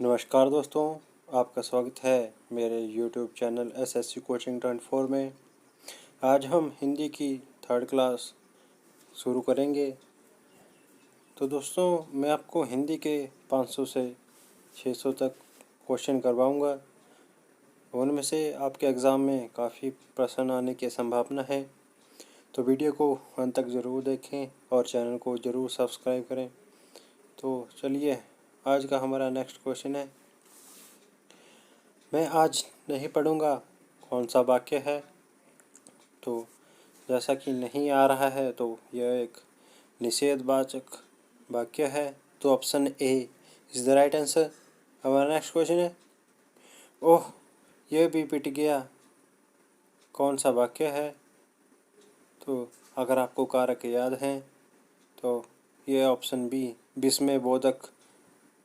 नमस्कार दोस्तों, आपका स्वागत है मेरे YouTube चैनल SSC कोचिंग 24 में। आज हम हिंदी की थर्ड क्लास शुरू करेंगे। तो दोस्तों, मैं आपको हिंदी के 500 से 600 तक क्वेश्चन करवाऊंगा। उनमें से आपके एग्ज़ाम में काफ़ी प्रश्न आने की संभावना है। तो वीडियो को अंत तक ज़रूर देखें और चैनल को ज़रूर सब्सक्राइब करें। तो चलिए, आज का हमारा नेक्स्ट क्वेश्चन है। मैं आज नहीं पढ़ूंगा कौन सा वाक्य है। तो जैसा कि नहीं आ रहा है तो यह एक निषेधवाचक वाक्य है। तो option A is the right answer. हमारा नेक्स्ट क्वेश्चन है, ओह यह भी पिट गया, कौन सा वाक्य है। तो अगर आपको कारक याद हैं तो यह ऑप्शन बी विस्मय बोधक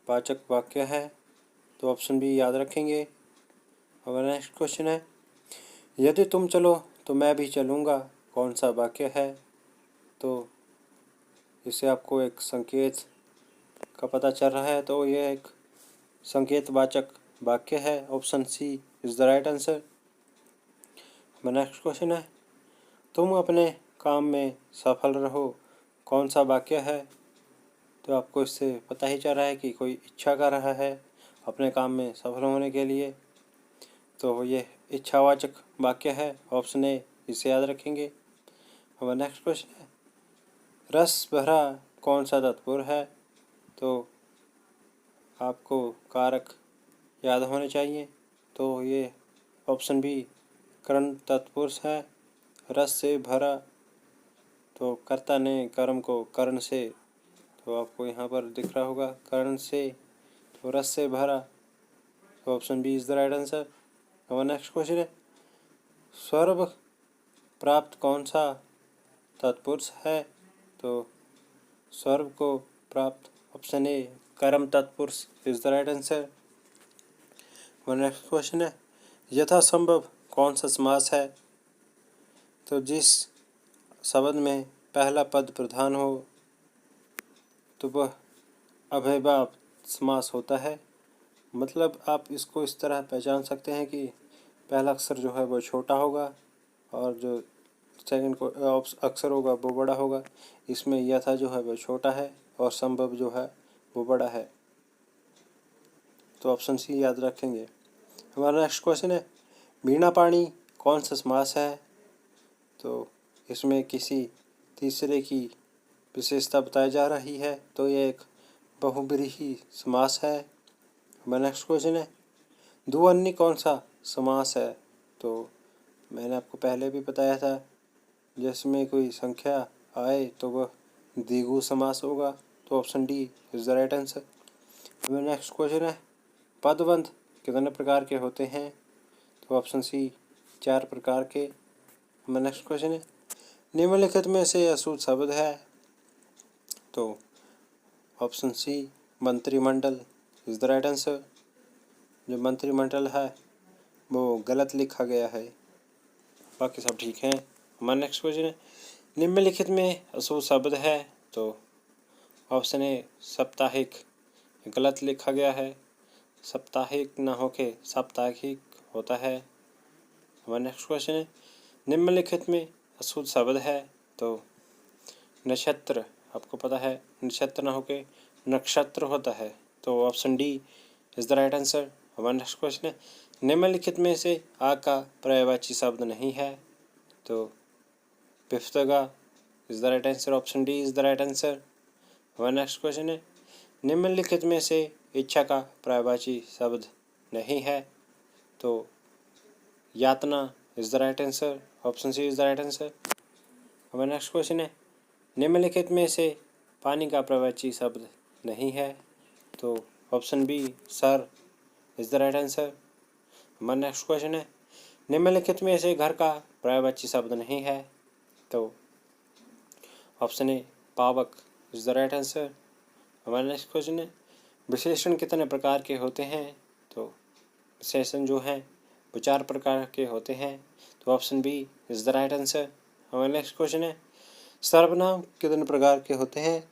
वाचक वाक्य है। तो ऑप्शन बी याद रखेंगे। हमारा नेक्स्ट क्वेश्चन है, यदि तुम चलो तो मैं भी चलूँगा, कौन सा वाक्य है। तो इससे आपको एक संकेत का पता चल रहा है, तो यह एक संकेतवाचक वाक्य है। Option C is the right answer. हमारा नेक्स्ट क्वेश्चन है, तुम अपने काम में सफल रहो, कौन सा वाक्य है। तो आपको इससे पता ही चल रहा है कि कोई इच्छा कर रहा है अपने काम में सफल होने के लिए। तो ये इच्छावाचक वाक्य है। ऑप्शन ए, इसे याद रखेंगे। हमारा नेक्स्ट क्वेश्चन है, रस भरा कौन सा तत्पुरुष है। तो आपको कारक याद होने चाहिए। तो ये ऑप्शन बी कर्ण तत्पुरुष है। रस से भरा, तो कर्ता ने कर्म को कर्ण से, तो आपको यहाँ पर दिख रहा होगा कर्ण से, तो रस से भरा। तो option B is the right answer. हमारा नेक्स्ट क्वेश्चन है, स्वर्ग प्राप्त कौन सा तत्पुरुष है। तो स्वर्ग को प्राप्त ऑप्शन ए कर्म तत्पुरुष इज़ द राइट आंसर। हमारा नेक्स्ट क्वेश्चन है, यथासंभव कौन सा समास है। तो जिस शब्द में पहला पद प्रधान हो तो वह अव्ययभाव समास होता है। मतलब आप इसको इस तरह पहचान सकते हैं कि पहला अक्षर जो है वो छोटा होगा और जो सेकंड को अक्षर होगा वो बड़ा होगा। इसमें यथा जो है वो छोटा है और संभव जो है वो बड़ा है। तो ऑप्शन सी याद रखेंगे। हमारा नेक्स्ट क्वेश्चन है, वीणा पाणी कौन सा समास है। तो इसमें किसी तीसरे की विशेषता बताई जा रही है, तो ये एक बहुब्रीहि समास है। हमारा नेक्स्ट क्वेश्चन है, द्विअन्य कौन सा समास है। तो मैंने आपको पहले भी बताया था, जिसमें कोई संख्या आए तो वह द्विगु समास होगा। तो option D is the right answer. हमारा नेक्स्ट क्वेश्चन है, पदबंध कितने प्रकार के होते हैं। तो ऑप्शन सी 4 प्रकार के। हमारा नेक्स्ट क्वेश्चन है, निम्नलिखित में से अशुद्ध शब्द है। तो ऑप्शन सी मंत्रिमंडल इज़ द राइट आंसर। जो मंत्रिमंडल है वो गलत लिखा गया है, बाकी सब ठीक है। हमारा नेक्स्ट क्वेश्चन है, निम्नलिखित में अशुद्ध शब्द है। तो ऑप्शन ए साप्ताहिक गलत लिखा गया है, साप्ताहिक ना होके साप्ताहिक होता है। हमारा नेक्स्ट क्वेश्चन है, निम्नलिखित में अशुद्ध शब्द है। तो नक्षत्र, आपको पता है नक्षत्र ना होके नक्षत्र होता है। तो option D is the right answer. हमारा नेक्स्ट क्वेश्चन है, निम्नलिखित में से आ का पर्यायवाची शब्द नहीं है। तो पिफ्तगा is the right answer. Option D is the right answer. हमारा नेक्स्ट क्वेश्चन है, निम्नलिखित में से इच्छा का पर्यायवाची शब्द नहीं है। तो यातना is the right answer. Option C is the right answer. हमारा नेक्स्ट क्वेश्चन है, निम्नलिखित में से पानी का पर्यायवाची शब्द नहीं है। तो option B sir is the right answer. हमारा नेक्स्ट क्वेश्चन है, निम्नलिखित में से घर का पर्यायवाची शब्द नहीं है। तो option A Pavak is the right answer. हमारा नेक्स्ट क्वेश्चन है, विशेषण कितने प्रकार के होते हैं। तो विशेषण जो हैं वो 4 प्रकार के होते हैं। तो option B is the right answer. हमारा नेक्स्ट क्वेश्चन है, सर्वनाम कितने प्रकार के होते हैं।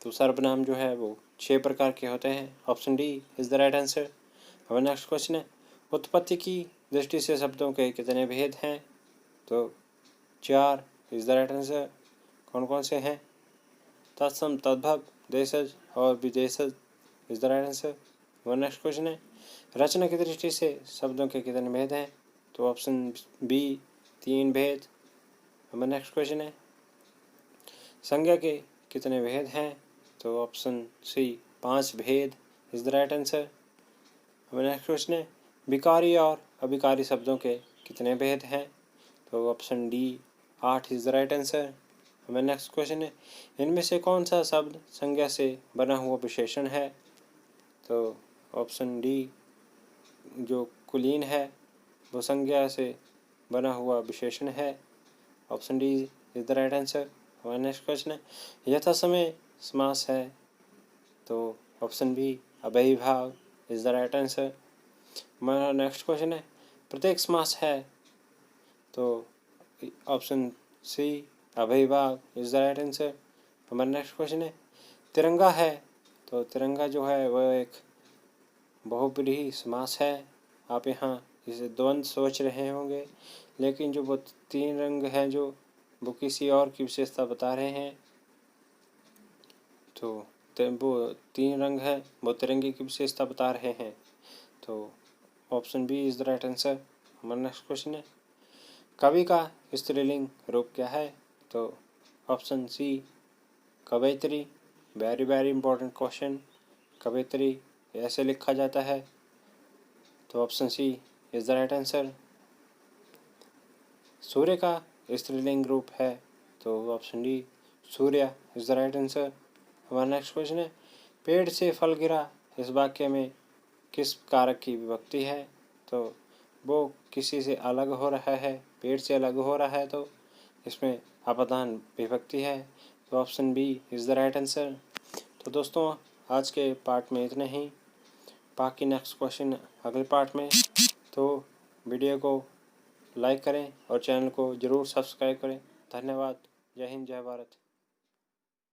तो सर्वनाम जो है वो 6 प्रकार के होते हैं। Option D is the right answer. अब नेक्स्ट क्वेश्चन है, उत्पत्ति की दृष्टि से शब्दों के कितने भेद हैं? तो 4 इज द राइट आंसर। कौन कौन से हैं? तत्सम, तद्भव, देशज और विदेशज इज द राइट आंसर। और नेक्स्ट क्वेश्चन है, रचना की दृष्टि से शब्दों के कितने भेद हैं? तो ऑप्शन बी 3 भेद। अब नेक्स्ट क्वेश्चन है, संज्ञा के कितने भेद हैं? तो ऑप्शन सी 5 भेद इज द राइट आंसर। अब नेक्स्ट क्वेश्चन है, विकारी और अविकारी शब्दों के कितने भेद हैं? तो option D 8 is the right answer. अब नेक्स्ट क्वेश्चन है, इनमें से कौन सा शब्द संज्ञा से बना हुआ विशेषण है? तो ऑप्शन डी जो कुलीन है वो संज्ञा से बना हुआ विशेषण है। Option D is the right answer. और नेक्स्ट क्वेश्चन है, यथा समय समास है? तो ऑप्शन बी अव्ययीभाव इज द राइट आंसर। हमारा नेक्स्ट क्वेश्चन है, प्रत्येक समास है? तो ऑप्शन सी अव्ययीभाव इज द राइट आंसर। हमारा नेक्स्ट क्वेश्चन है, तिरंगा है? तो तिरंगा जो है वह एक बहुब्रीहि समास है। आप यहाँ इसे द्वंद्व सोच रहे होंगे, लेकिन जो वो 3 रंग हैं जो वो किसी और की विशेषता बता रहे हैं। तो वो 3 रंग हैं वो तिरंगे की विशेषता बता रहे हैं। तो option B is the right answer. हमारा नेक्स्ट क्वेश्चन है, कवि का स्त्रीलिंग रूप क्या है? तो ऑप्शन सी कवयित्री। Very very important question. कवयित्री ऐसे लिखा जाता है। तो option C is the right answer. सूर्य का स्त्रीलिंग रूप है? तो ऑप्शन डी सूर्य इज द राइट आंसर। हमारा नेक्स्ट क्वेश्चन है, पेड़ से फल गिरा इस वाक्य में किस कारक की विभक्ति है? तो वो किसी से अलग हो रहा है, पेड़ से अलग हो रहा है, तो इसमें अपादान विभक्ति है। तो option B is the right answer. तो दोस्तों आज के पार्ट में इतना ही, बाकी नेक्स्ट क्वेश्चन अगले पार्ट में। तो वीडियो को लाइक करें और चैनल को ज़रूर सब्सक्राइब करें। धन्यवाद। जय हिंद, जय भारत।